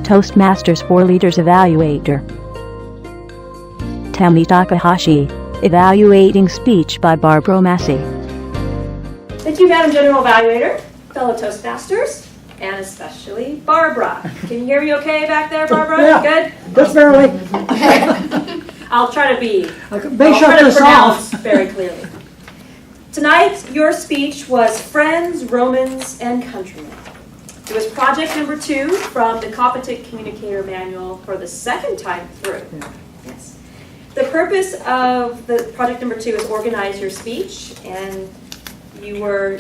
Toastmasters 4 Leaders Evaluator. Tamala Takahashi, Evaluating Speech by Massey. Thank you, Madam General Evaluator, fellow Toastmasters, and especially Barbara. Can you hear me okay back there, Barbara? Yeah. Good? Just barely. I'll try to be. I'll try to pronounce very clearly. Tonight, your speech was Friends, Romans, and Countrymen. It was project number 2 from the Competent Communicator Manual for the second time through. Yes. The purpose of the project number 2 is organize your speech, and you were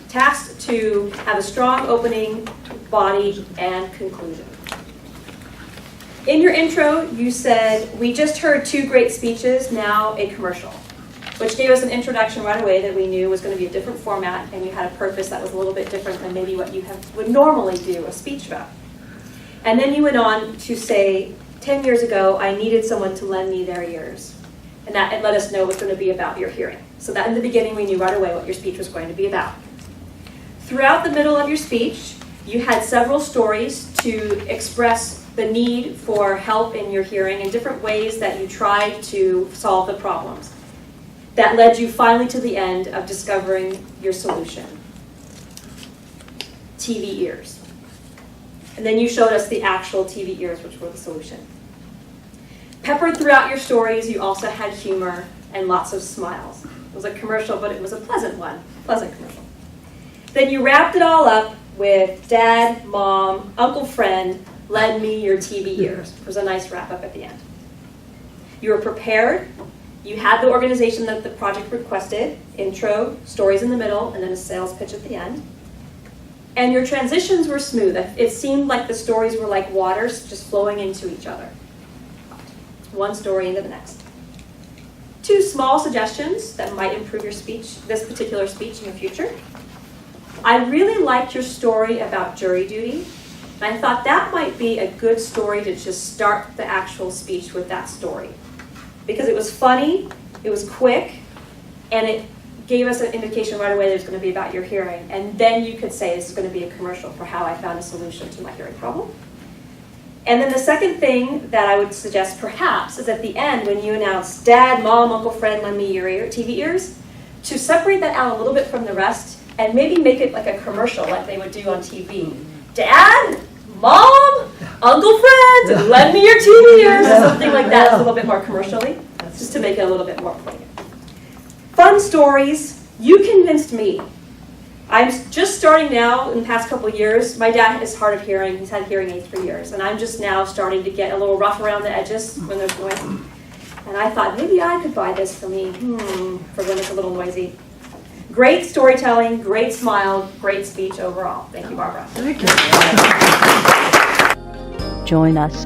tasked to have a strong opening, body, and conclusion. In your intro, you said, "We just heard 2 great speeches, now a commercial," which gave us an introduction right away that we knew was going to be a different format, and you had a purpose that was a little bit different than maybe what you would normally do a speech about. And then you went on to say, 10 years ago, I needed someone to lend me their ears. And that let us know it was going to be about your hearing. So that in the beginning, we knew right away what your speech was going to be about. Throughout the middle of your speech, you had several stories to express the need for help in your hearing and different ways that you tried to solve the problems. That led you finally to the end of discovering your solution. TV ears. And then you showed us the actual TV ears, which were the solution. Peppered throughout your stories, you also had humor and lots of smiles. It was a commercial, but it was a pleasant one, pleasant commercial. Then you wrapped it all up with Dad, Mom, Uncle, Friend, lend me your TV ears. It was a nice wrap up at the end. You were prepared. You had the organization that the project requested, intro, stories in the middle, and then a sales pitch at the end. And your transitions were smooth. It seemed like the stories were like waters just flowing into each other. One story into the next. 2 small suggestions that might improve your speech, this particular speech in the future. I really liked your story about jury duty. And I thought that might be a good story to just start the actual speech with that story. Because it was funny, it was quick, and it gave us an indication right away that it was going to be about your hearing. And then you could say this is going to be a commercial for how I found a solution to my hearing problem. And then the second thing that I would suggest perhaps is at the end when you announce Dad, Mom, Uncle, Friend, lend me your TV ears, to separate that out a little bit from the rest and maybe make it like a commercial like they would do on TV. Dad, Mom, Uncle, Friend, lend me your TV ears, or something like that, a little bit more commercially, just to make it a little bit more poignant. Fun stories. You convinced me. I'm just starting now in the past couple of years. My dad is hard of hearing. He's had hearing aids for years. And I'm just now starting to get a little rough around the edges when there's noise. And I thought, maybe I could buy this for me, for when it's a little noisy. Great storytelling, great smile, great speech overall. Thank you, Barbara. Thank you. Join us